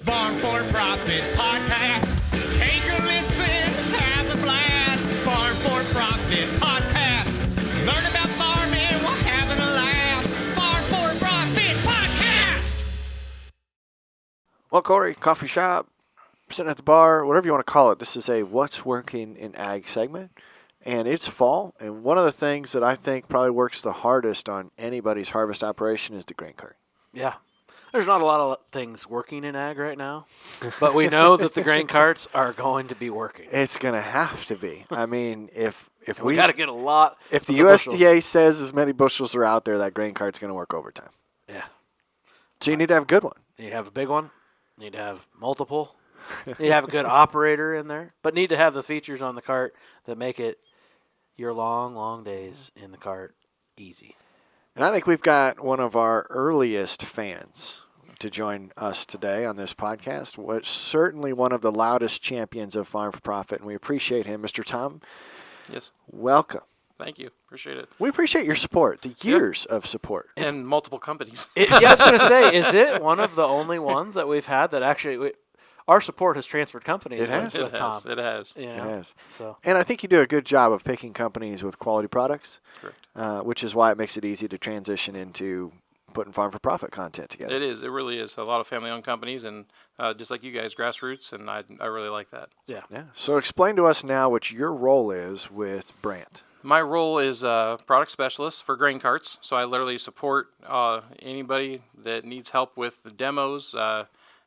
Farm for Profit Podcast. Take a listen, have a blast. Farm for Profit Podcast. Learn about farming while having a laugh. Farm for Profit Podcast. Well, Corey, coffee shop, sitting at the bar, whatever you want to call it. This is a What's Working in Ag segment, and it's fall. And one of the things that I think probably works the hardest on anybody's harvest operation is the grain cart. Yeah. There's not a lot of things working in ag right now, but we know that the grain carts are going to be working. It's going to have to be. I mean, if we got to get a lot. If the USDA says as many bushels are out there, that grain cart's going to work overtime. Yeah. So you need to have a good one. You need to have a big one. You need to have multiple. You need to have a good operator in there, but need to have the features on the cart that make it your long, long days in the cart easy. And I think we've got one of our earliest fans to join us today on this podcast. Was certainly one of the loudest champions of Farm for Profit, and we appreciate him. Mr. Tom, yes, welcome. Thank you. Appreciate it. We appreciate your support, the years of support. And multiple companies. Yeah, I was going to say, is it one of the only ones that we've had that actually our support has transferred companies? It has. With Tom. It has. Yeah. It has. So. And I think you do a good job of picking companies with quality products. Correct. Which is why it makes it easy to transition into putting Farm for Profit content together. It is. It really is. A lot of family-owned companies, and just like you guys, grassroots, and I really like that. Yeah. Yeah. So explain to us now what your role is with Brandt. My role is product specialist for grain carts, so I literally support anybody that needs help with the demos,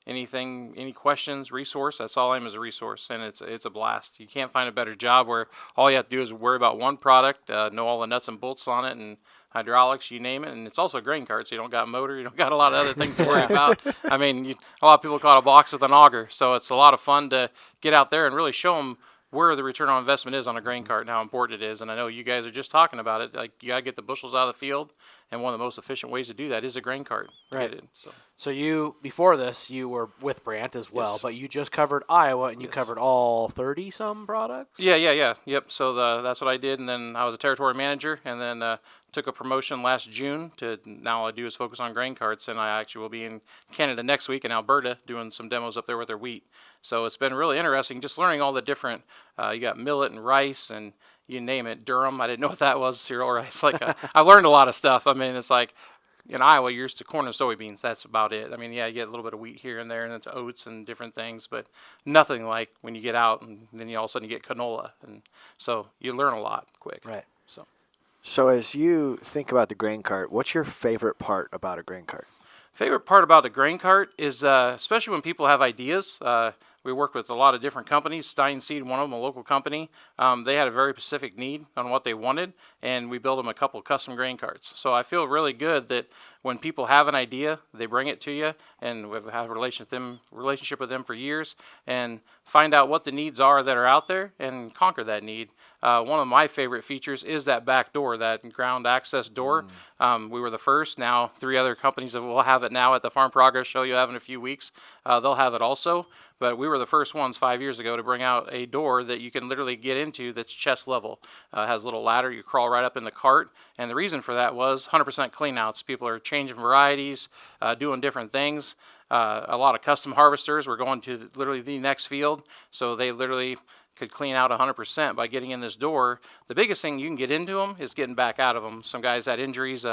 anything, any questions, resource. That's all I am, is a resource, and it's a blast. You can't find a better job where all you have to do is worry about one product, know all the nuts and bolts on it, and hydraulics, you name it. And it's also a grain cart, so you don't got a motor, you don't got a lot of other things to worry about. I mean, a lot of people call it a box with an auger, so it's a lot of fun to get out there and really show them where the return on investment is on a grain cart and how important it is. And I know you guys are just talking about it. Like, you got to get the bushels out of the field, and one of the most efficient ways to do that is a grain cart. Right. So you, before this, you were with Brandt as well, Yes. but you just covered Iowa, and you Yes. covered all 30-some products? Yeah. Yep. So that's what I did, and then I was a territory manager, and then took a promotion last June to now all I do is focus on grain carts, and I actually will be in Canada next week in Alberta doing some demos up there with their wheat. So it's been really interesting just learning all the different, you got millet and rice and you name it, durum. I didn't know what that was, cereal rice. Like I learned a lot of stuff. I mean, it's like in Iowa, you're used to corn and soybeans. That's about it. I mean, yeah, you get a little bit of wheat here and there, and it's oats and different things, but nothing like when you get out and then you all of a sudden you get canola. And so you learn a lot quick. Right. So as you think about the grain cart, what's your favorite part about a grain cart? Favorite part about the grain cart is, especially when people have ideas. We work with a lot of different companies. Stein Seed, one of them, a local company. They had a very specific need on what they wanted, and we built them a couple custom grain carts. So I feel really good that when people have an idea, they bring it to you, and we've had a relationship with them for years, and find out what the needs are that are out there and conquer that need. One of my favorite features is that back door, that ground access door. We were the first. Now 3 other companies that will have it now at the Farm Progress Show you'll have in a few weeks. They'll have it also. But we were the first ones 5 years ago to bring out a door that you can literally get into that's chest level. Has a little ladder. You crawl right up in the cart. And the reason for that was 100% cleanouts. People are changing varieties, doing different things. A lot of custom harvesters were going to literally the next field. So they literally could clean out 100% by getting in this door. The biggest thing you can get into them is getting back out of them. Some guys had injuries,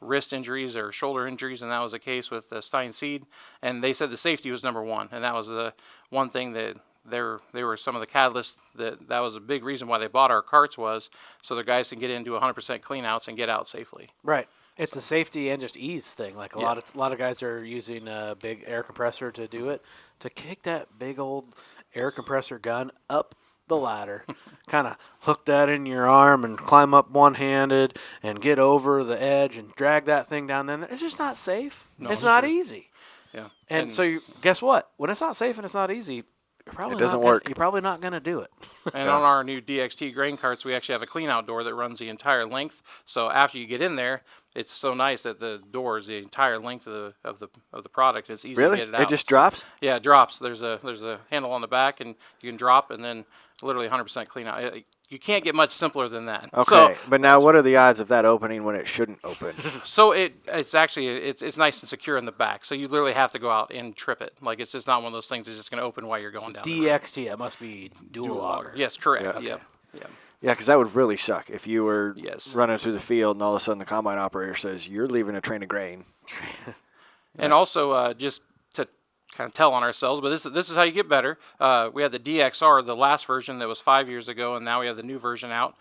wrist injuries or shoulder injuries, and that was the case with Stein Seed. And they said the safety was number one, and that was the one thing that they were some of the catalysts that was a big reason why they bought our carts, was so the guys can get into 100% cleanouts and get out safely. Right. It's a safety and just ease thing. Like a lot of guys are using a big air compressor to do it. To kick that big old air compressor gun up the ladder, kind of hook that in your arm and climb up one-handed and get over the edge and drag that thing down there. It's just not safe. No, it's not true. easy. Yeah. And so guess what? When it's not safe and it's not easy, It doesn't work. You're probably not going to do it. And on our new DXT grain carts, we actually have a clean out door that runs the entire length. So after you get in there, it's so nice that the door is the entire length of the product. It's easy Really? to get it out. It just drops? Yeah, it drops. There's a handle on the back, and you can drop, and then literally 100% clean out. You can't get much simpler than that. Okay, So, but now what are the odds of that opening when it shouldn't open? so it's actually it's nice and secure in the back. So you literally have to go out and trip it. Like it's just not one of those things that's just going to open while you're going down. DXT, that must be dual auger. Yes, correct. Yeah. Yeah. Yeah. Yeah, because that would really suck if you were Yes. running through the field and all of a sudden the combine operator says, you're leaving a train of grain. And also, just to kind of tell on ourselves, but this is how you get better. We had the DXR, the last version that was 5 years ago, and now we have the new version out.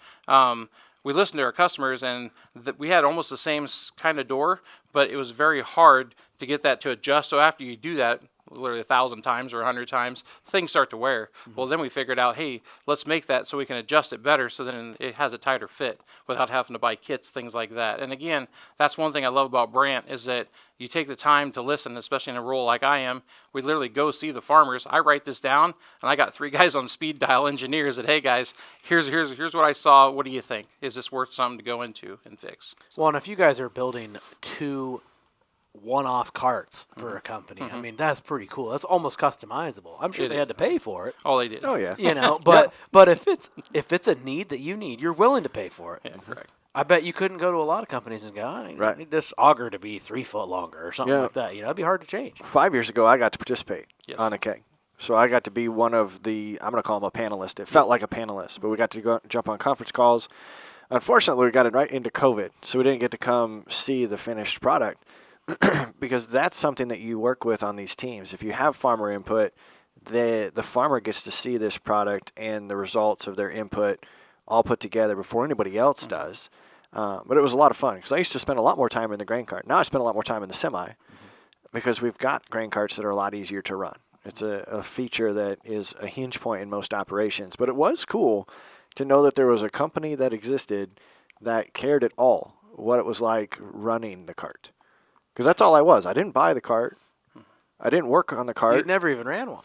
We listened to our customers, and we had almost the same kind of door, but it was very hard to get that to adjust. So after you do that, literally 1,000 times or 100 times, things start to wear. Well, then we figured out, hey, let's make that so we can adjust it better so then it has a tighter fit without having to buy kits, things like that. And again, that's one thing I love about Brandt is that you take the time to listen, especially in a role like I am. We literally go see the farmers. I write this down, and I got 3 guys on speed dial engineers that, hey, guys, here's what I saw. What do you think? Is this worth something to go into and fix? Well, and if you guys are building 2 one-off carts for a company, I mean, that's pretty cool. That's almost customizable. I'm sure they had to pay for it. Oh, they did. Oh, yeah. You know, but if it's a need that you need, you're willing to pay for it. Yeah, correct. I bet you couldn't go to a lot of companies and go, I Right. need this auger to be 3 foot longer or something Yeah. like that. You know, it'd be hard to change. 5 years ago, I got to participate Yes. on a keg. So I got to be one of the, I'm going to call him a panelist. It felt like a panelist, but we got to go jump on conference calls. Unfortunately, we got it right into COVID, so we didn't get to come see the finished product because that's something that you work with on these teams. If you have farmer input, the farmer gets to see this product and the results of their input all put together before anybody else does. But it was a lot of fun because I used to spend a lot more time in the grain cart. Now I spend a lot more time in the semi because we've got grain carts that are a lot easier to run. It's a feature that is a hinge point in most operations. But it was cool to know that there was a company that existed that cared at all what it was like running the cart. Because that's all I was. I didn't buy the cart. I didn't work on the cart. You'd never even ran one.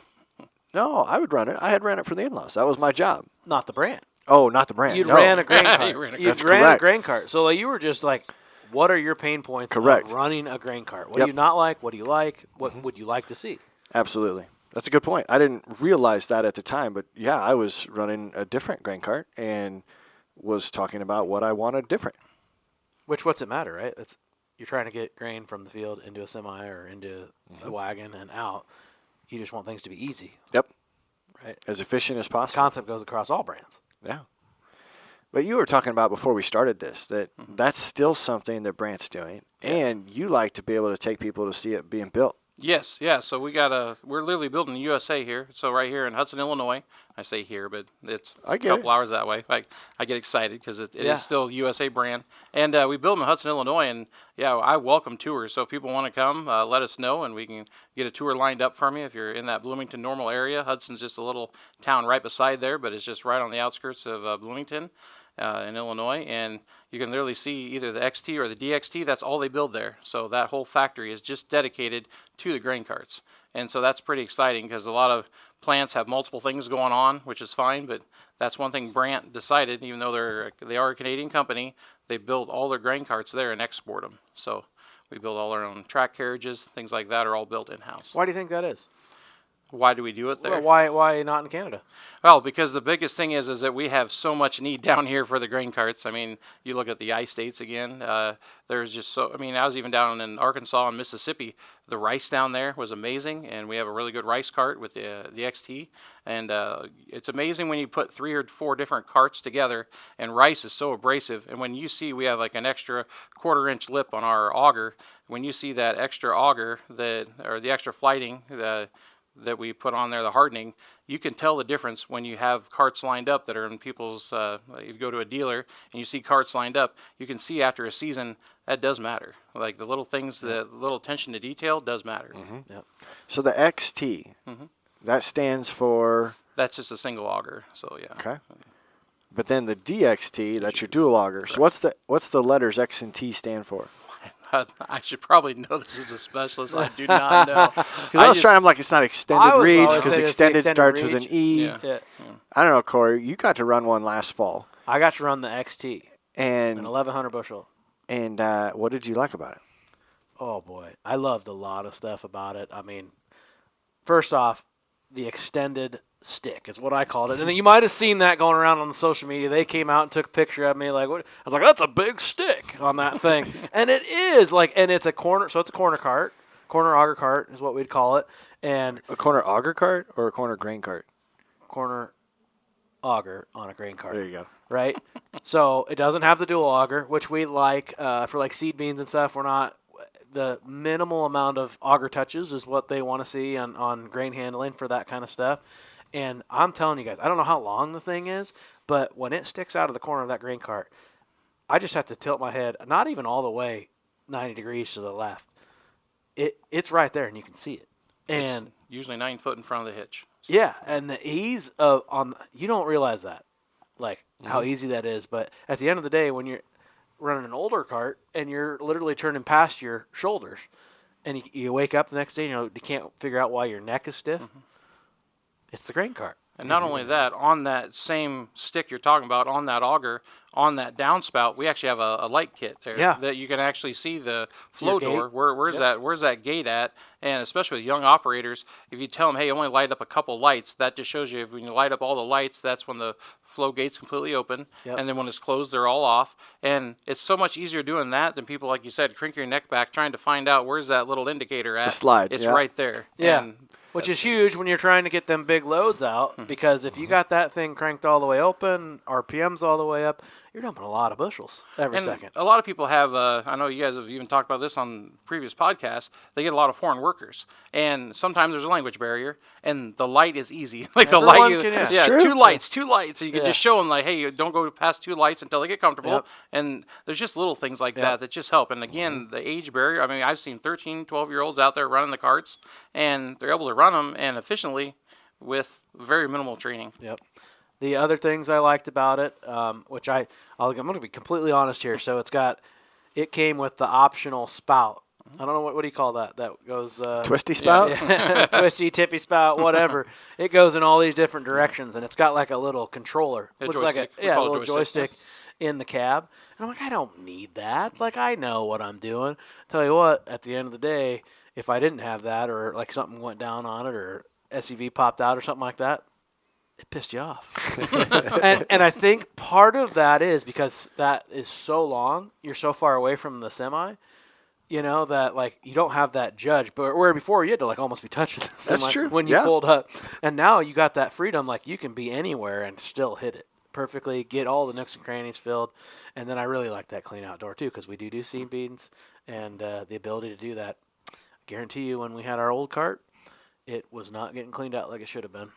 No, I would run it. I had ran it for the in-laws. That was my job. Not the Brandt. Oh, not the brand. You'd no. ran a grain cart. That's You'd ran a correct. grain cart. So like, you were just like, what are your pain points Correct. of running a grain cart? What Yep. do you not like? What do you like? What would you like to see? Absolutely. That's a good point. I didn't realize that at the time, but yeah, I was running a different grain cart and was talking about what I wanted different. What's it matter, right? You're trying to get grain from the field into a semi or into a wagon and out. You just want things to be easy, Yep. right? As efficient as possible. Concept goes across all brands. Yeah. But you were talking about before we started this that that's still something that Brandt's doing, and you like to be able to take people to see it being built. Yes, yeah. So we're literally building the USA here. So right here in Hudson, Illinois. I say here, but it's I a get couple it. hours that way. I get excited because it Yeah. is still USA brand. And we build them in Hudson, Illinois. And yeah, I welcome tours. So if people want to come, let us know, and we can get a tour lined up from you if you're in that Bloomington Normal area. Hudson's just a little town right beside there, but it's just right on the outskirts of Bloomington. In Illinois, and you can literally see either the XT or the DXT. That's all they build there. So that whole factory is just dedicated to the grain carts, and so that's pretty exciting because a lot of plants have multiple things going on, which is fine. But that's one thing Brandt decided, even though they are a Canadian company, they build all their grain carts there and export them. So we build all our own track carriages, things like that are all built in house. Why do you think that is? Why do we do it there? Well, why not in Canada? Well, because the biggest thing is that we have so much need down here for the grain carts. I mean, you look at the ice states again. There's just so. I mean, I was even down in Arkansas and Mississippi. The rice down there was amazing, and we have a really good rice cart with the XT. And it's amazing when you put 3 or 4 different carts together. And rice is so abrasive. And when you see we have like an extra 1/4-inch lip on our auger, when you see that extra auger or the extra flighting that we put on there, the hardening, you can tell the difference when you have carts lined up that are in people's, you go to a dealer and you see carts lined up, you can see after a season that does matter. Like the little things, the little attention to detail does matter. Yep. So the XT, that stands for, That's just a single auger, so yeah. okay. But then the DXT, that's your dual auger. So what's the letters X and T stand for? I should probably know this as a specialist. I do not know. Because I was trying, I'm like, it's not extended I was reach always because saying it's extended extended starts with an reach. E. Yeah. I don't know, Corey. You got to run one last fall. I got to run the XT, And an 1100 bushel. And what did you like about it? Oh boy, I loved a lot of stuff about it. I mean, first off, the extended stick is what I called it, and you might have seen that going around on the social media. They came out and took a picture of me, like, what? I was like, that's a big stick on that thing, and it is like, and it's a corner, so it's a corner auger cart is what we'd call it, and A corner auger cart or a corner grain cart? corner auger on a grain cart. There you go. Right? So it doesn't have the dual auger, which we like for like seed beans and stuff. We're not the minimal amount of auger touches is what they want to see on grain handling for that kind of stuff. And I'm telling you guys, I don't know how long the thing is, but when it sticks out of the corner of that grain cart, I just have to tilt my head, not even all the way 90 degrees to the left. It's right there, and you can see it. And It's usually 9 foot in front of the hitch. yeah, and the ease of you don't realize that, like how easy that is. But at the end of the day, when you're running an older cart and you're literally turning past your shoulders, and you wake up the next day, you can't figure out why your neck is stiff. It's the grain cart. And not only that, on that same stick you're talking about, on that auger, on that downspout, we actually have a light kit there that you can actually see the flow door. Where's that gate at? And especially with young operators, if you tell them, hey, only light up a couple lights, that just shows you if when you light up all the lights, that's when the flow gate's completely open. And then when it's closed, they're all off. And it's so much easier doing that than people, like you said, crank your neck back, trying to find out where's that little indicator at. The slide. It's right there. Yeah. And Which is huge when you're trying to get them big loads out, because if you got that thing cranked all the way open, RPMs all the way up, you're dumping a lot of bushels every second. A lot of people have, I know you guys have even talked about this on previous podcasts, they get a lot of foreign workers. And sometimes there's a language barrier, and the light is easy. Like the Everyone light, can- yeah. That's true. two lights. And you can Yeah. just show them, like, hey, don't go past 2 lights until they get comfortable. Yep. And there's just little things like that just help. And again, the age barrier, I mean, I've seen 13, 12-year-olds out there running the carts, and they're able to run them and efficiently with very minimal training. Yep. The other things I liked about it, which I'm going to be completely honest here. So it came with the optional spout. I don't know what do you call that? That goes Twisty spout? yeah, twisty, tippy spout, whatever. It goes in all these different directions, and it's got like a little controller. A Looks like joystick. We a call it little joystick. joystick in the cab. And I'm like, I don't need that. Like, I know what I'm doing. Tell you what, at the end of the day, if I didn't have that, or like something went down on it, or SUV popped out or something like that, it pissed you off. and I think part of that is because that is so long, you're so far away from the semi, that like you don't have that judge. But where before you had to like almost be touching the semi That's true. when you Yeah. pulled up. And now you got that freedom, like you can be anywhere and still hit it perfectly, get all the nooks and crannies filled. And then I really like that clean out door too, because we do seed beans, and the ability to do that. I guarantee you, when we had our old cart, it was not getting cleaned out like it should have been,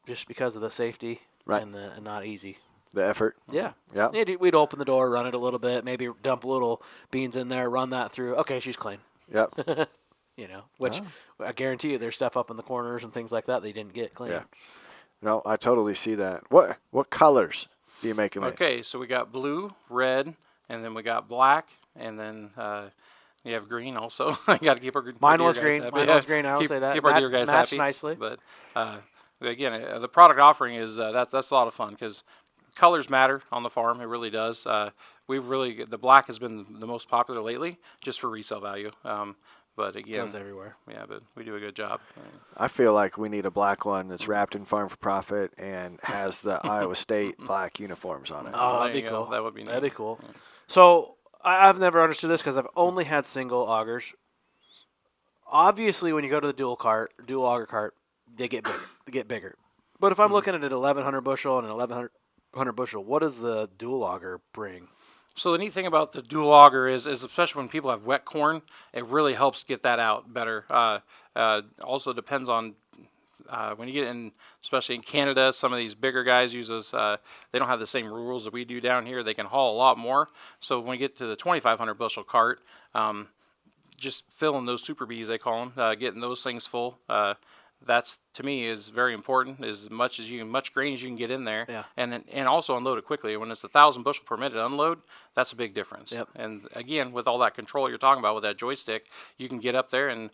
just because of the safety and not easy. The effort. Yeah. Yeah. We'd open the door, run it a little bit, maybe dump little beans in there, run that through. Okay, she's clean. Yep. Which I guarantee you there's stuff up in the corners and things like that they didn't get clean. Yeah. No, I totally see that. What colors do you make them in? Okay, so we got blue, red, and then we got black, and then you have green also. I got to keep our Mine deer was guys green. happy. Mine was green. I will say that. Keep our deer guys matched happy. nicely. But again, the product offering is that's a lot of fun because colors matter on the farm. It really does. The black has been the most popular lately, just for resale value. But again, Goes everywhere. yeah, but we do a good job. I feel like we need a black one that's wrapped in Farm for Profit and has the Iowa State black uniforms on it. Oh, that'd there be you go. cool. That would be That'd be neat. cool. So I've never understood this because I've only had single augers. Obviously, when you go to the dual auger cart, they get bigger. But if I'm looking at an 1,100 bushel and an 1,100 bushel, what does the dual auger bring? So the neat thing about the dual auger is especially when people have wet corn, it really helps get that out better. Also depends on when you get in, especially in Canada, some of these bigger guys use those. They don't have the same rules that we do down here. They can haul a lot more. So when you get to the 2,500 bushel cart, just filling those super bees, they call them, getting those things full. That's, to me, is very important. As much grain as you can get in there, Yeah. and also unload it quickly. When it's 1,000 bushel per minute unload, that's a big difference. Yep. And again, with all that control you're talking about with that joystick, you can get up there and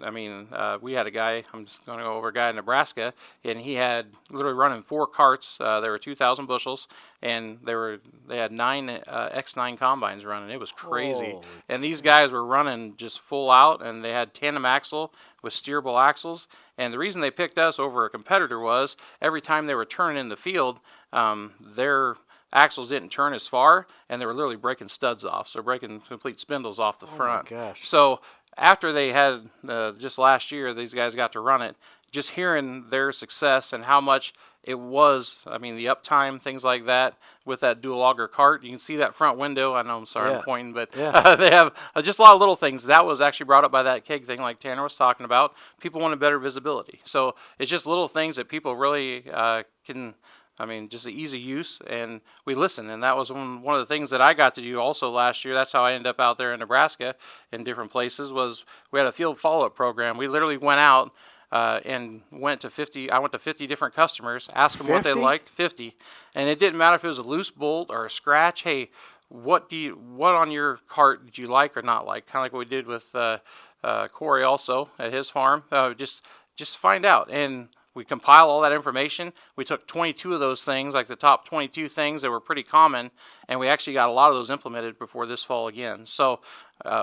I mean, we had a guy, I'm just going to go over a guy in Nebraska, and he had literally running 4 carts. There were 2,000 bushels, and they had 9 X9 combines running. It was crazy. Holy And these guys were running just full out, and they had tandem axle with steerable axles. And the reason they picked us over a competitor was every time they were turning in the field, their axles didn't turn as far, and they were literally breaking studs off, so breaking complete spindles off the front. my gosh. So after they had, just last year, these guys got to run it, just hearing their success and how much it was, I mean, the uptime, things like that, with that dual auger cart. You can see that front window. I know, I'm sorry, Yeah. I'm pointing, but Yeah. they have just a lot of little things. That was actually brought up by that keg thing like Tanner was talking about. People wanted better visibility. So it's just little things that people really can, I mean, just the easy use, and we listen. And that was one of the things that I got to do also last year. That's how I ended up out there in Nebraska in different places, was we had a field follow-up program. We literally went out and went to 50, I went to 50 different customers, asked them what they 50? liked, 50. And it didn't matter if it was a loose bolt or a scratch. Hey, what on your cart did you like or not like? Kind of like what we did with Corey also at his farm. Just find out. And we compile all that information. We took 22 of those things, like the top 22 things that were pretty common, and we actually got a lot of those implemented before this fall again. So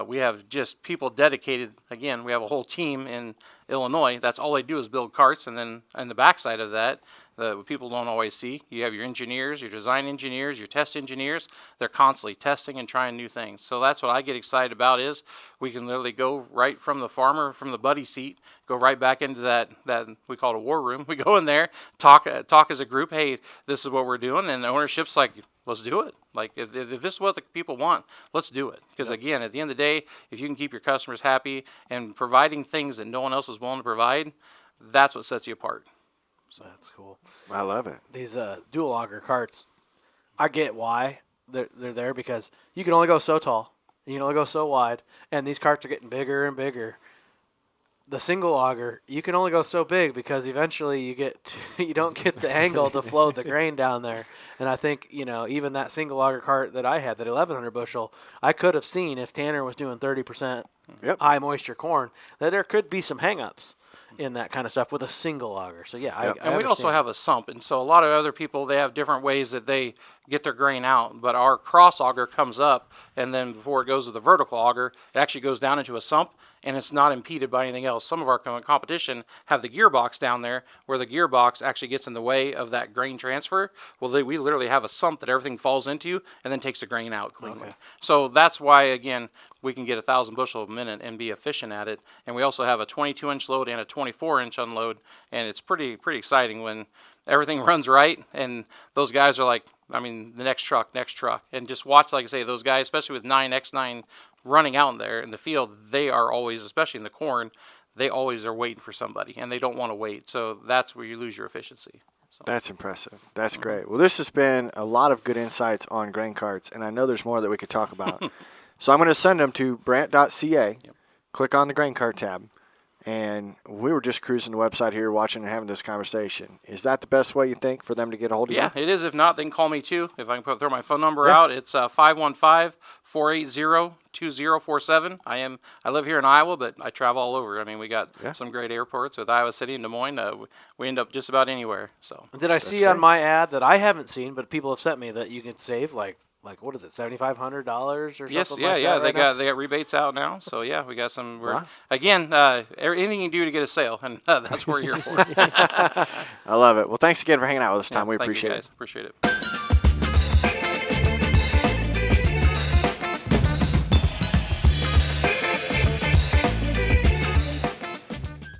we have just people dedicated. Again, we have a whole team in Illinois. That's all they do is build carts, and then on the backside of that, what people don't always see, you have your engineers, your design engineers, your test engineers. They're constantly testing and trying new things. So that's what I get excited about, is we can literally go right from the farmer, from the buddy seat, go right back into that we call it a war room. We go in there, talk as a group. Hey, this is what we're doing, and the ownership's like, let's do it. Like, if this is what the people want, let's do it. Because again, at the end of the day, if you can keep your customers happy and providing things that no one else is willing to provide, that's what sets you apart. So that's cool. I love it. These dual auger carts, I get why they're there, because you can only go so tall, you can only go so wide, and these carts are getting bigger and bigger. The single auger, you can only go so big because eventually you don't get the angle to flow the grain down there. And I think, even that single auger cart that I had, that 1100 bushel, I could have seen if Tanner was doing 30% high moisture corn, that there could be some hang-ups in that kind of stuff with a single auger. So yeah, I And we also have a sump, and so a lot of other people, they have different ways that they get their grain out. But our cross auger comes up, and then before it goes to the vertical auger, it actually goes down into a sump, and it's not impeded by anything else. Some of our competition have the gearbox down there, where the gearbox actually gets in the way of that grain transfer. Well, we literally have a sump that everything falls into and then takes the grain out cleanly. Okay. So that's why, again, we can get 1,000 bushel a minute and be efficient at it. And we also have a 22-inch load and a 24-inch unload, and it's pretty exciting when everything runs right, and those guys are like, I mean, the next truck. And just watch, like I say, those guys, especially with 9X9 running out there in the field, they are always, especially in the corn, they always are waiting for somebody, and they don't want to wait. So that's where you lose your efficiency. So. That's impressive. That's great. Well, this has been a lot of good insights on grain carts, and I know there's more that we could talk about. So I'm going to send them to brandt.ca, click on the grain cart tab, and we were just cruising the website here, watching and having this conversation. Is that the best way you think for them to get a hold of you? Yeah, it is. If not, they can call me too. If I can throw my phone number out, it's 515-480-2047. I live here in Iowa, but I travel all over. I mean, we got some great airports with Iowa City and Des Moines. We end up just about anywhere. So. Did I see on my ad that I haven't seen, but people have sent me, that you can save like what is it, $7,500 or something? Yes, like that they right got rebates out now. So yeah, we got some. Wow. Again, anything you can do to get a sale, and that's what we're here for. I love it. Well, thanks again for hanging out with us, Tom. We Thank you, appreciate it. guys. Appreciate it.